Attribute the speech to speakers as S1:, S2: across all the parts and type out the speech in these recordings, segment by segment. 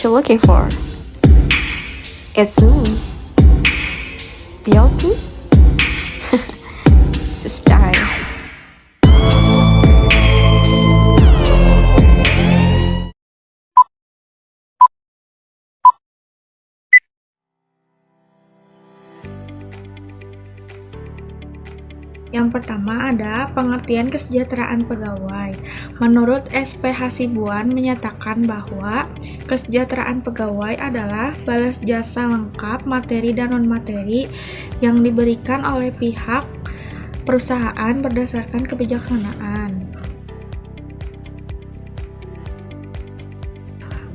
S1: what you're looking for. It's me, the LP. It's a style.
S2: Yang pertama ada pengertian kesejahteraan pegawai. Menurut SP Hasibuan menyatakan bahwa kesejahteraan pegawai adalah balas jasa lengkap materi dan non-materi yang diberikan oleh pihak perusahaan berdasarkan kebijaksanaan.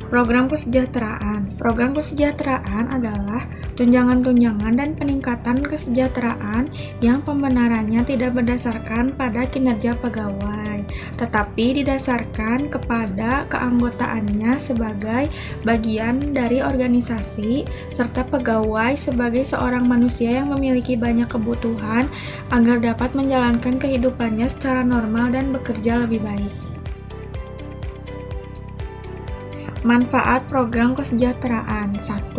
S2: Program kesejahteraan. Program kesejahteraan adalah tunjangan-tunjangan dan peningkatan kesejahteraan yang pembenarannya tidak berdasarkan pada kinerja pegawai, tetapi didasarkan kepada keanggotaannya sebagai bagian dari organisasi, serta pegawai sebagai seorang manusia yang memiliki banyak kebutuhan agar dapat menjalankan kehidupannya secara normal dan bekerja lebih baik. Manfaat program kesejahteraan. 1.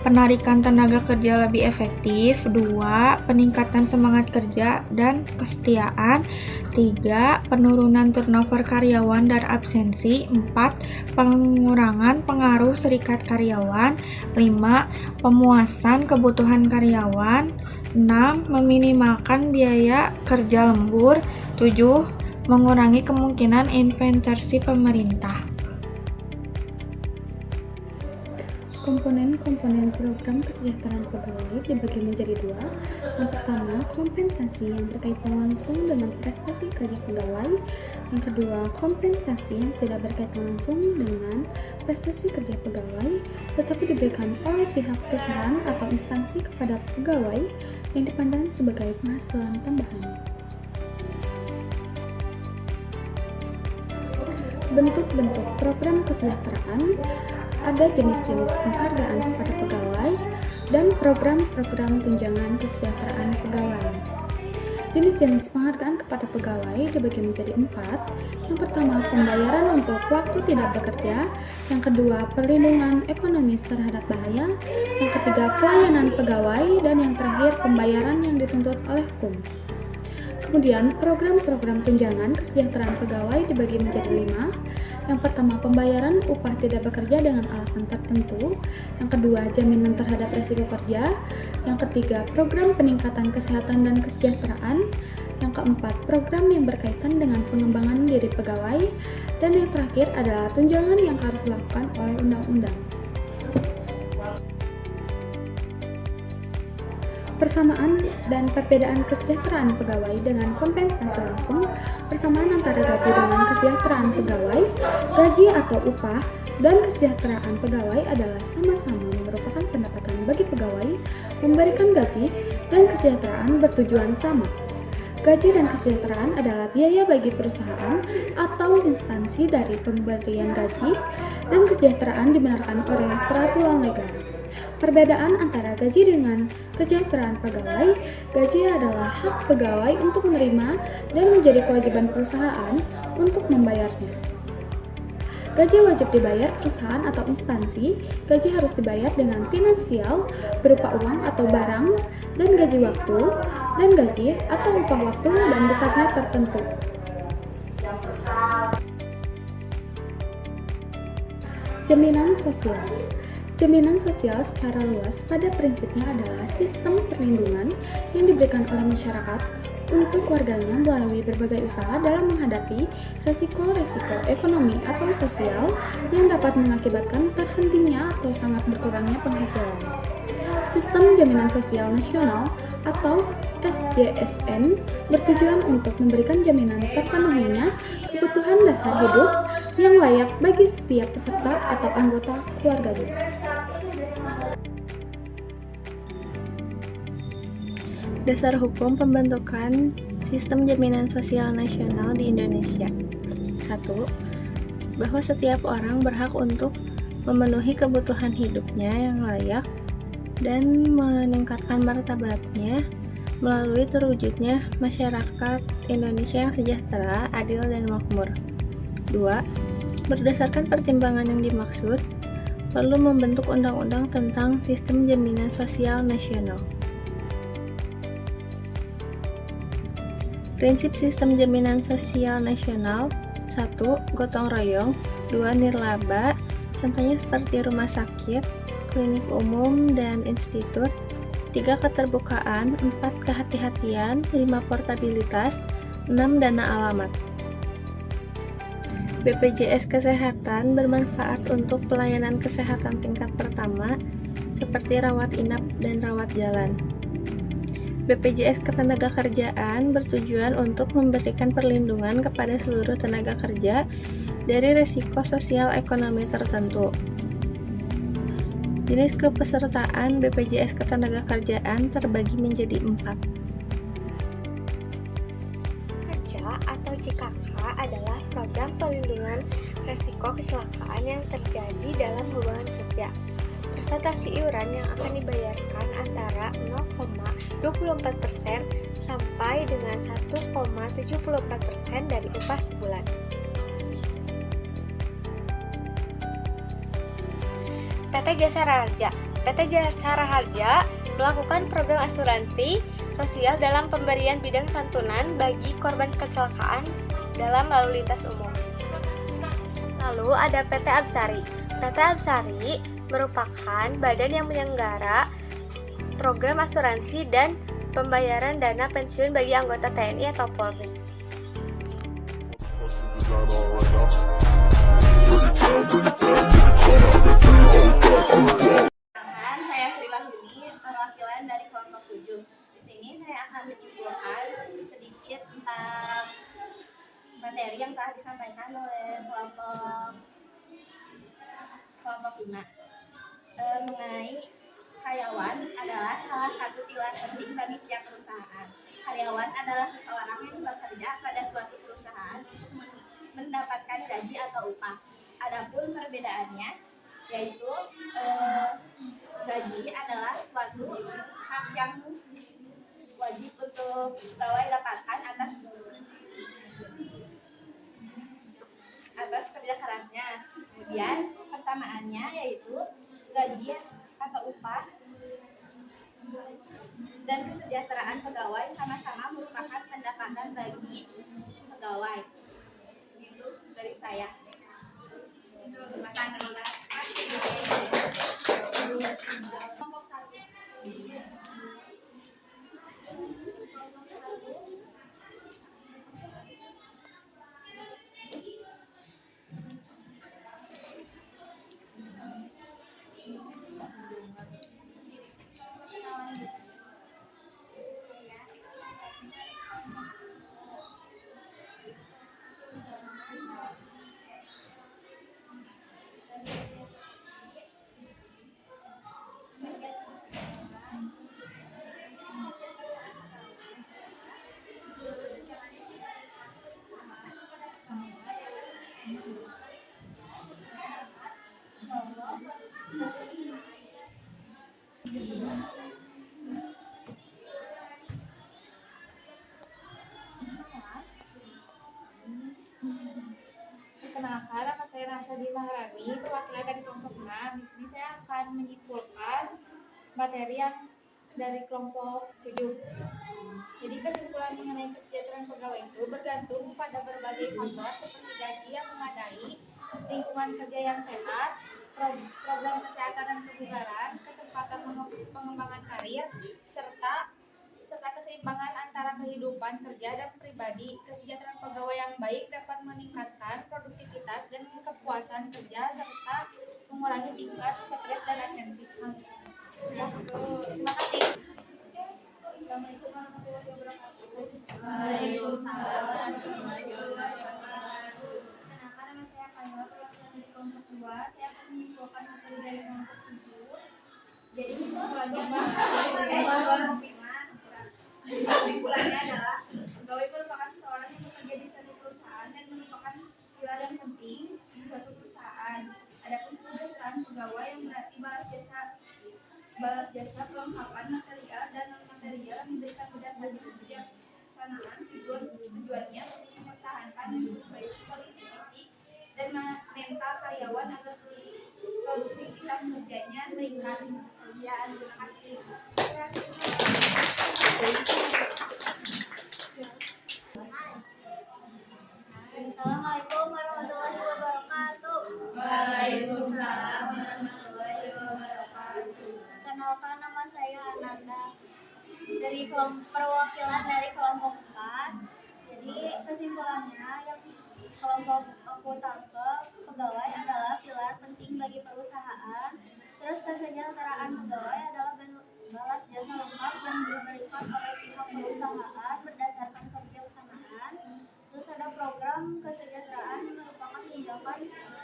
S2: Penarikan tenaga kerja lebih efektif. 2. Peningkatan semangat kerja dan kesetiaan. 3. Penurunan turnover karyawan dan absensi. 4. Pengurangan pengaruh serikat karyawan. 5. Pemuasan kebutuhan karyawan. 6. Meminimalkan biaya kerja lembur. 7. Mengurangi kemungkinan intervensi pemerintah.
S3: Komponen-komponen program kesejahteraan pegawai dibagi menjadi dua. Yang pertama, kompensasi yang berkaitan langsung dengan prestasi kerja pegawai. Yang kedua, kompensasi yang tidak berkaitan langsung dengan prestasi kerja pegawai, tetapi diberikan oleh pihak perusahaan atau instansi kepada pegawai yang dipandang sebagai penghasilan tambahan. Bentuk-bentuk program kesejahteraan. Ada jenis-jenis penghargaan kepada pegawai dan program-program tunjangan kesejahteraan pegawai. Jenis-jenis penghargaan kepada pegawai dibagi menjadi 4. Yang pertama, pembayaran untuk waktu tidak bekerja. Yang kedua, perlindungan ekonomis terhadap bahaya. Yang ketiga, pelayanan pegawai. Dan yang terakhir, pembayaran yang dituntut oleh hukum. Kemudian, program-program tunjangan kesejahteraan pegawai dibagi menjadi 5. Yang pertama, pembayaran upah tidak bekerja dengan alasan tertentu. Yang kedua, jaminan terhadap risiko kerja. Yang ketiga, program peningkatan kesehatan dan kesejahteraan. Yang keempat, program yang berkaitan dengan pengembangan diri pegawai. Dan yang terakhir adalah tunjangan yang harus dilakukan oleh undang-undang. Persamaan dan perbedaan kesejahteraan pegawai dengan kompensasi langsung. Persamaan antara gaji dengan kesejahteraan pegawai. Gaji atau upah dan kesejahteraan pegawai adalah sama-sama merupakan pendapatan bagi pegawai. Memberikan gaji dan kesejahteraan bertujuan sama. Gaji dan kesejahteraan adalah biaya bagi perusahaan atau instansi dari pemberian gaji, dan kesejahteraan dibenarkan oleh peraturan legal. Perbedaan antara gaji dengan kesejahteraan pegawai. Gaji adalah hak pegawai untuk menerima dan menjadi kewajiban perusahaan untuk membayarnya. Gaji wajib dibayar perusahaan atau instansi. Gaji harus dibayar dengan finansial berupa uang atau barang, dan gaji waktu, dan gaji atau upah waktu dan besarnya tertentu. Jaminan sosial. Jaminan sosial secara luas pada prinsipnya adalah sistem perlindungan yang diberikan oleh masyarakat untuk warganya melalui berbagai usaha dalam menghadapi resiko-resiko ekonomi atau sosial yang dapat mengakibatkan terhentinya atau sangat berkurangnya penghasilan. Sistem Jaminan Sosial Nasional atau SJSN bertujuan untuk memberikan jaminan terpenuhinya kebutuhan dasar hidup yang layak bagi setiap peserta atau anggota keluarganya.
S4: Dasar hukum pembentukan Sistem Jaminan Sosial Nasional di Indonesia. 1. Bahwa setiap orang berhak untuk memenuhi kebutuhan hidupnya yang layak dan meningkatkan martabatnya melalui terwujudnya masyarakat Indonesia yang sejahtera, adil, dan makmur. 2. Berdasarkan pertimbangan yang dimaksud, perlu membentuk undang-undang tentang sistem jaminan sosial nasional. Prinsip sistem jaminan sosial nasional: 1. Gotong royong. 2. Nirlaba. Contohnya seperti rumah sakit, klinik umum, dan institut. 3. Keterbukaan. 4. Kehati-hatian. 5. Portabilitas. 6. Dana alamat. BPJS Kesehatan bermanfaat untuk pelayanan kesehatan tingkat pertama seperti rawat inap dan rawat jalan. BPJS Ketenagakerjaan bertujuan untuk memberikan perlindungan kepada seluruh tenaga kerja dari risiko sosial ekonomi tertentu. Jenis kepesertaan BPJS Ketenagakerjaan terbagi menjadi 4.
S5: Kerja atau JKK adalah program perlindungan risiko kecelakaan yang terjadi dalam hubungan kerja. Persentase iuran yang akan dibayarkan antara 0,24% sampai dengan 1,74% dari upah sebulan. PT Jasara Harja. PT Jasara Harja melakukan program asuransi sosial dalam pemberian bidang santunan bagi korban kecelakaan dalam lalu lintas umum. Lalu ada PT Absari. PT Absari merupakan badan yang menyelenggara program asuransi dan pembayaran dana pensiun bagi anggota TNI atau Polri.
S6: Saya Sri Wahyuni, perwakilan dari kelompok 7. Di sini saya akan menyimpulkan sedikit tentang materi yang telah disampaikan oleh kelompok 5. Mengenai karyawan adalah salah satu pilar penting bagi setiap perusahaan. Karyawan adalah seseorang yang bekerja pada suatu perusahaan untuk mendapatkan gaji atau upah. Adapun perbedaannya yaitu gaji adalah suatu hak yang wajib untuk pegawai dapatkan atas kerja kerasnya. Kemudian persamaannya yaitu gaji atau upah dan kesejahteraan pegawai sama-sama merupakan pendapatan bagi pegawai. Segitu dari saya. Terima kasih. Kelompok 1.
S2: Perkenalkan, nama saya Nasadi Maharani, perwakilan dari kelompok 6. Di sini saya akan menyimpulkan materi yang dari kelompok 7. Jadi kesimpulan mengenai kesejahteraan pegawai itu bergantung pada berbagai faktor seperti gaji yang memadai, lingkungan kerja yang sehat, program kesehatan dan kebugaran, kesempatan pengembangan karir, serta keseimbangan antara kehidupan kerja dan pribadi. Kesejahteraan pegawai yang baik dapat meningkatkan produktivitas dan kepuasan kerja serta mengurangi tingkat stres dan absensi. Terima kasih. Assalamualaikum warahmatullahi wabarakatuh.
S6: Waalaikumsalam warahmatullahi wabarakatuh.
S2: Kenalkan, nama saya Kayla, perwakilan dari kelompok 2. Saya akan menyimpulkan materi dari kelompok 7. Jadi kesimpulannya adalah pegawai merupakan seorang yang bekerja di suatu perusahaan dan merupakan pilar yang penting di suatu perusahaan. Adapun kesejahteraan pegawai yang berarti balas jasa kelengkapan material dan non material yang diberikan berdasarkan kebijaksanaan. Tujuannya untuk mempertahankan baik kondisi fisik dan mental karyawan agar produktivitas
S6: sekian, terima kasih. Assalamualaikum warahmatullahi wabarakatuh. Waalaikumsalam warahmatullahi wabarakatuh. Kenalkan, nama saya Ananda dari perwakilan dari kelompok 4. Jadi kesimpulannya yang kelompok aku tangkap, pegawai adalah pilar penting bagi perusahaan. Terus kesejahteraan pegawai adalah balas jasa lengkap yang diberikan oleh pihak perusahaan berdasarkan kebijaksanaan. Terus ada program kesejahteraan yang merupakan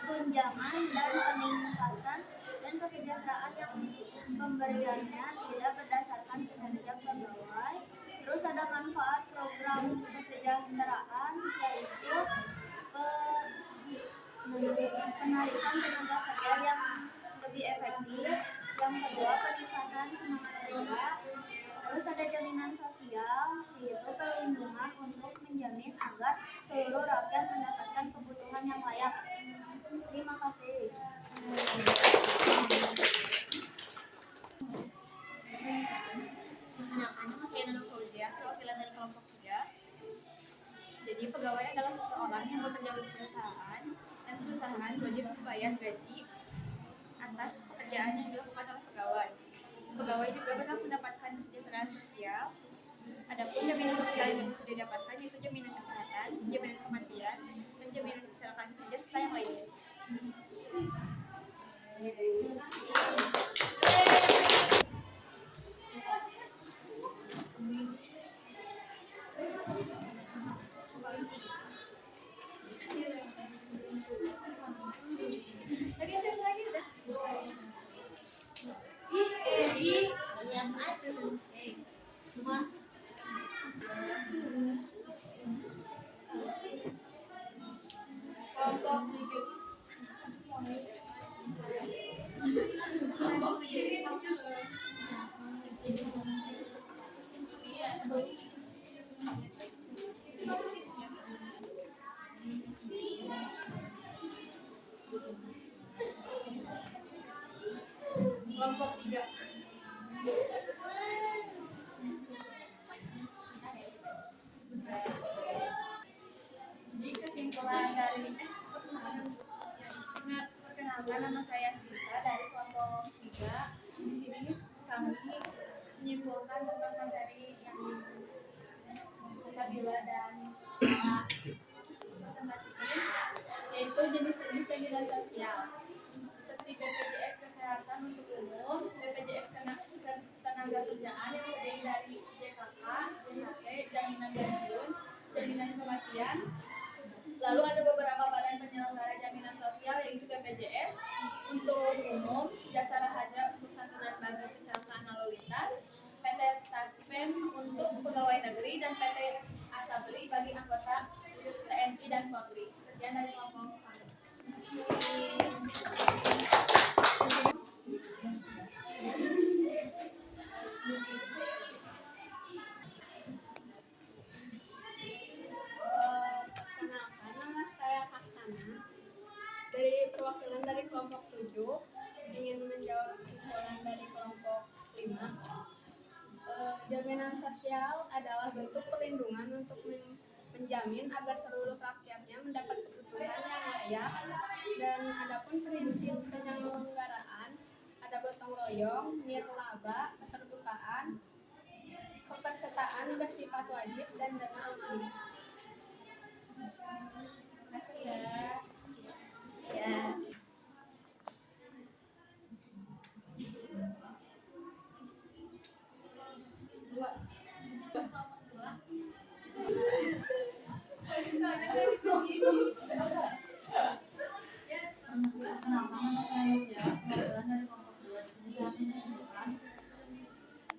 S6: tunjangan dan peningkatan dan kesejahteraan yang pemberiannya tidak berdasarkan kinerja pegawai. Terus ada manfaat program kesejahteraan, yaitu penarikan tenaga kerja yang lebih efektif. Yang kedua, peningkatan semangat kerja. Terus ada jaminan sosial, yaitu perlindungan untuk menjamin agar seluruh rakyat mendapatkan kebutuhan yang layak. Terima kasih.
S7: Nama saya Nana Fauzia, perwakilan dari kelompok 3. Jadi pegawai adalah seseorang yang bekerja untuk perusahaan dan perusahaan wajib membayar gaji atas pekerjaan yang dilakukan oleh pegawai. Pegawai juga berhak mendapatkan kesejahteraan sosial. Adapun jaminan sosial yang bisa didapatkan yaitu jaminan kesehatan, jaminan kematian, dan jaminan kecelakaan kerja serta yang lainnya. Kelompok 3.
S6: Jadi kesimpulan dari perkenalkan, nama saya Sinta dari kelompok 3. Di sini kami menyimpulkan tentang materi yang Nabila dan presentasikan, yaitu jenis-jenis jaminan sosial seperti BPJS Kesehatan untuk umum, BPJS Tenaga Kerjaan yang terdiri dari JKK, JHT, jaminan pensiun, jaminan kematian. Lalu ada beberapa badan penyelenggara jaminan sosial yaitu BPJS untuk umum, Jasara Harja untuk santunan bagi kecelakaan lalu lintas, PT Taspen untuk pegawai negeri, dan PT Asabri bagi anggota TNI dan Polri. Sekian dari kelompok kami.
S7: Kenalkan, nama saya Hasanah dari perwakilan dari kelompok 7, ingin menjawab kesimpulan dari kelompok 5. Jaminan sosial adalah bentuk perlindungan untuk menjamin agar seluruh rakyatnya mendapat kebutuhan yang layak. Dan adapun prinsip penyelenggaraan ada gotong royong, nirlaba, keterbukaan, kepesertaan bersifat wajib, dan dana amanah.
S6: Terima kasih ya. Ya.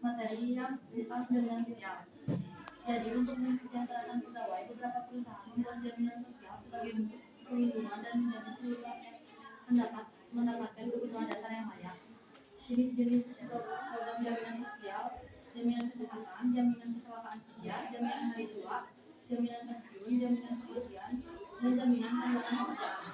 S8: Materi yang berupa jaminan sosial. Jadi untuk mensejahterakan pegawai, beberapa perusahaan membuat jaminan sosial sebagai bentuk perlindungan dan menjamin seluruh rakyat mendapatkan kebutuhan dasar yang layak. Jenis-jenis program jaminan sosial: jaminan kesehatan, jaminan kecelakaan kerja, jaminan hari tua, jaminan pensiun, jaminan kematian, dan jaminan tanggungan pekerjaan.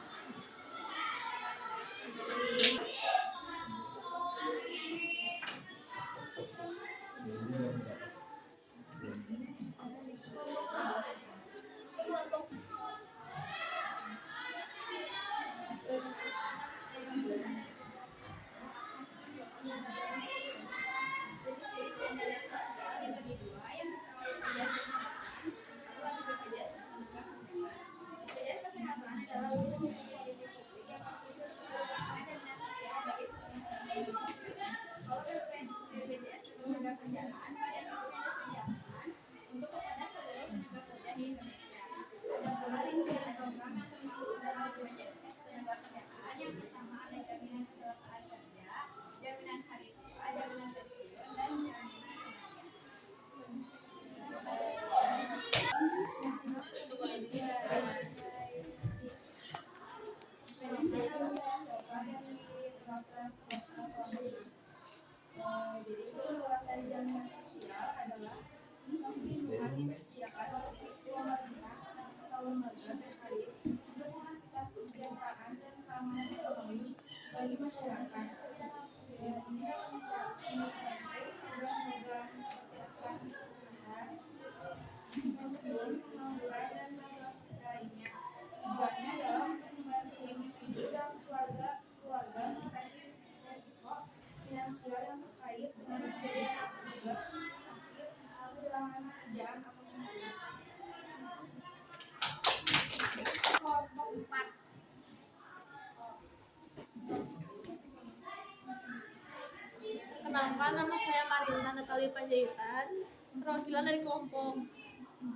S9: Perkenalkan, nama saya Marinta Natali Panjaitan, perwakilan dari kelompok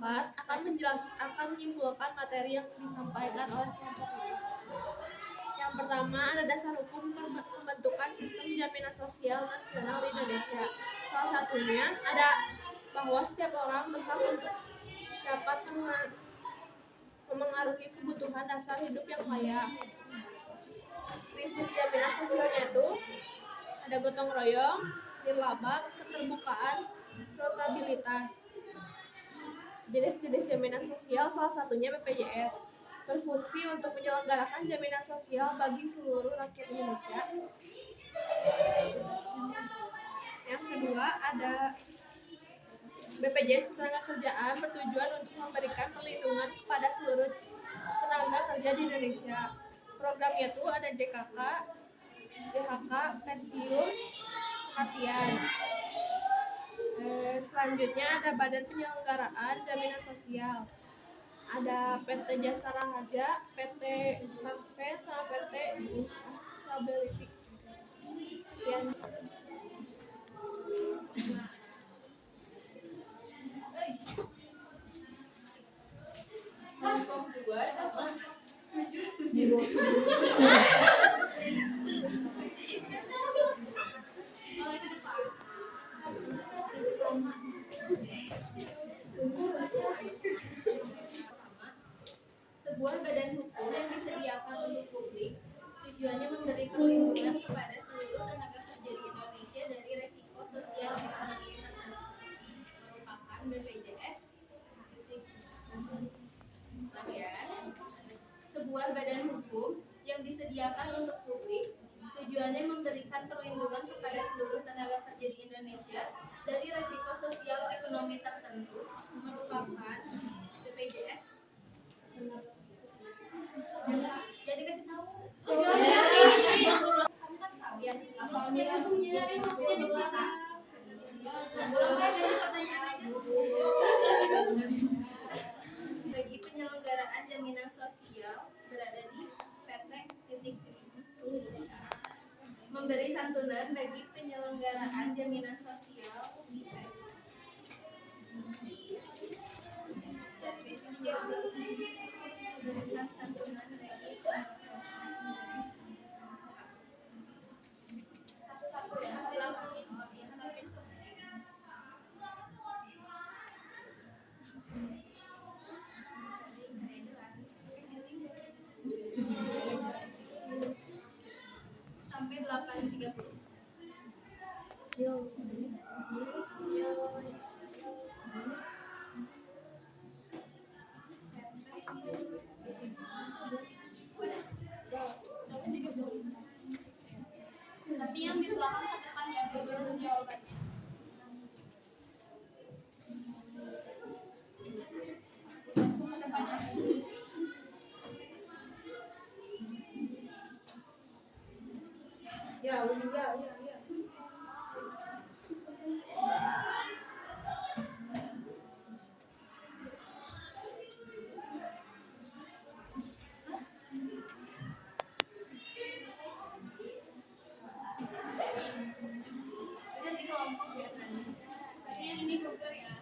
S9: 4 akan menyimpulkan materi yang disampaikan oleh kelompok 5. Yang pertama ada dasar hukum pembentukan sistem jaminan sosial nasional di Indonesia. Salah satunya ada bahwa setiap orang berhak untuk dapat memengaruhi kebutuhan dasar hidup yang layak. Prinsip jaminan sosialnya itu ada gotong royong, nirlaba, keterbukaan, rotabilitas. Jenis-jenis jaminan sosial salah satunya BPJS, berfungsi untuk menyelenggarakan jaminan sosial bagi seluruh rakyat Indonesia. Yang kedua ada BPJS Ketenagakerjaan, bertujuan untuk memberikan perlindungan kepada seluruh tenaga kerja di Indonesia. Programnya itu ada JKK, JHK, pensiun, latihan. Selanjutnya ada Badan Penyelenggaraan Jaminan Sosial. Ada PT Jasara Harja, PT Transpen, sama PT Disability. Sekian.
S8: Kelompok 2 dapat 7.
S4: Sebuah badan hukum yang disediakan untuk publik, tujuannya memberi perlindungan kepada seluruh tenaga kerja di Indonesia dari resiko sosial ekonomi tertentu, merupakan BPJS. Sebuah badan hukum yang disediakan untuk publik, tujuannya memberikan perlindungan kepada seluruh tenaga kerja di Indonesia dari resiko sosial ekonomi tertentu, merupakan BPJS. Jadi kasih tahu. Kamu kan tahu ya. Bagi penyelenggaraan jaminan sosial berada di PT titik. Memberi santunan bagi penyelenggaraan jaminan sosial di PT. Memberikan santunan bagi satu-satu ya, sampai 8.30.
S8: Tapi yang di belakang ke depan ya, biar jawabannya. Langsung ke depannya.
S3: Ya.
S8: Di kelompok ya. Sepertinya ini dokter ya.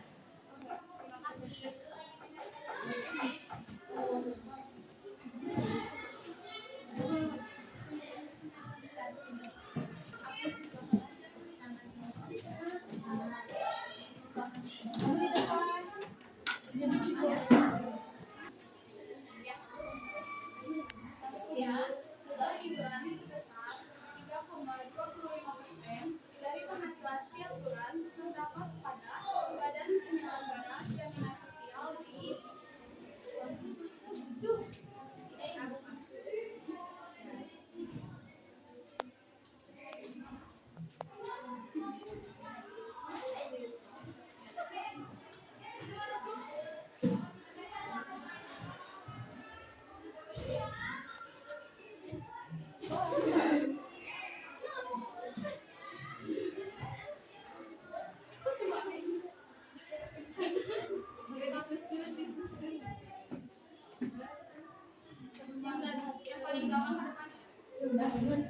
S8: Terima kasih. Ya, besar iuran sebesar 3,25% dari penghasilan setiap bulan terdapat pada Badan Penyelenggara Jaminan Sosial di yang paling gampang ke depan.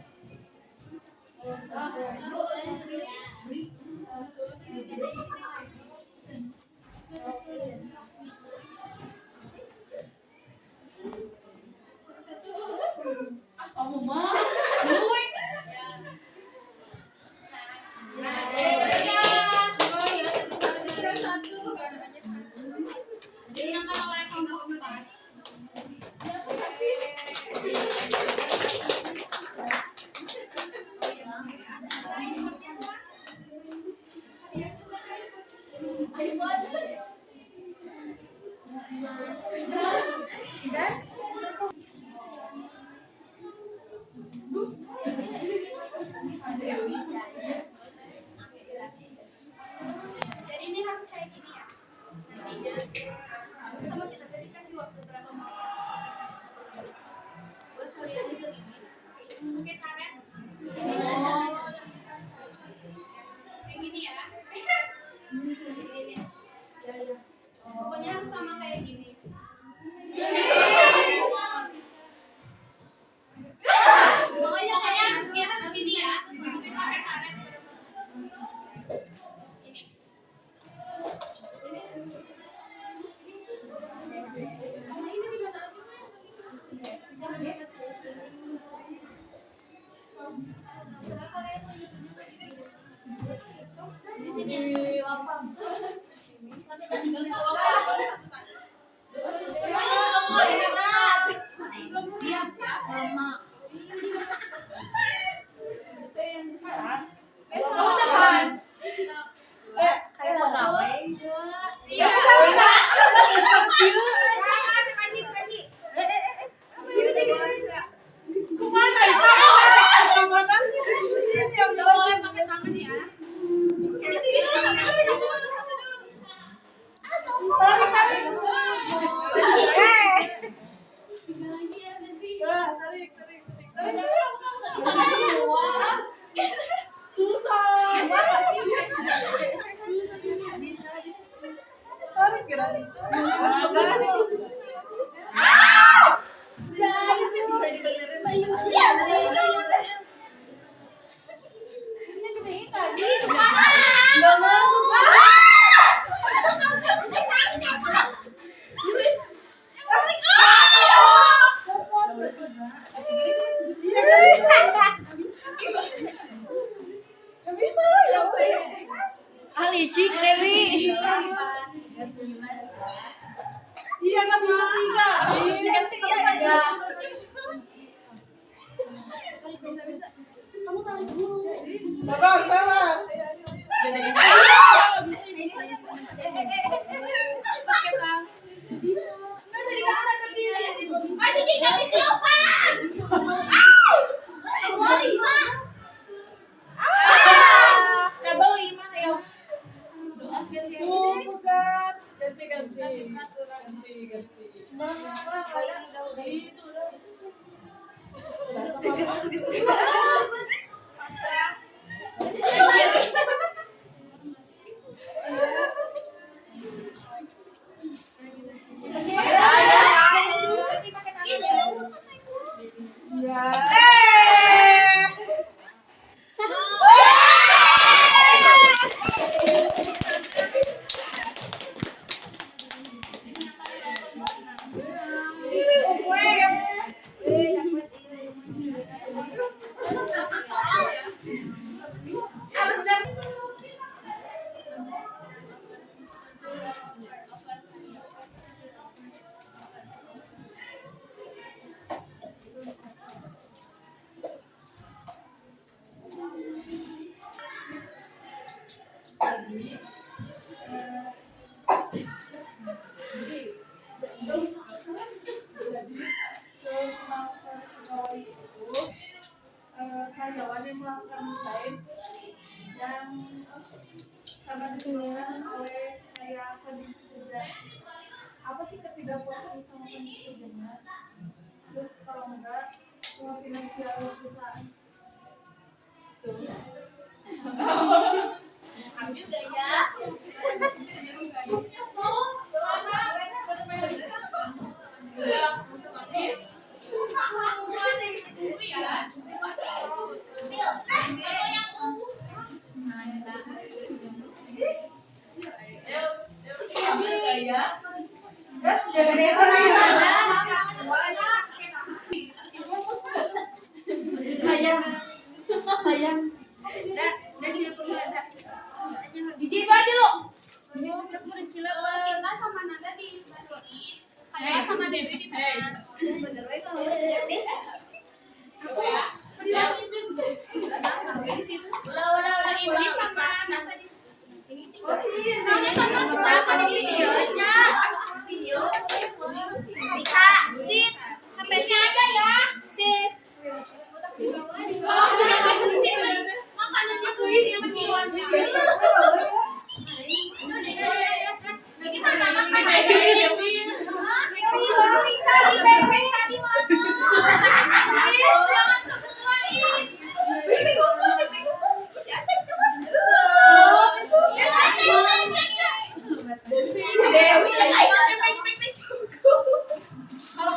S7: Jadi ini harus kayak gini ya. Sama kita tadi kasih waktu berapa menit? Buat kalian itu gini. Mungkin kalian kayak gini ya. Pokoknya harus sama kayak gini. Pokoknya kalian harus gini ya. Karet. Ini. Sama ini di mata aku. Di sini lapang.
S10: Alicik Dewi.
S9: Iya kan bisa tiga. Dikasih aja. Kamu tarik dulu. Sabar. Bisa ini. Pakai tangan. Bisa. Nggak tadi kamu udah berdiri. Ayo Cici, tapi lupa. Bisa. Double 5 ayo. Ganti. Oh, bukan. Ganti. Ganti. Itu udah. Karyawan yang melakukan desain yang karena disebabkan oleh kayak kondisi kerja, apa sih ketidakpuasan sama kondisi kerjanya, terus kalau enggak sama finansial perusahaan. Ambil gak ya? Kayak Kalau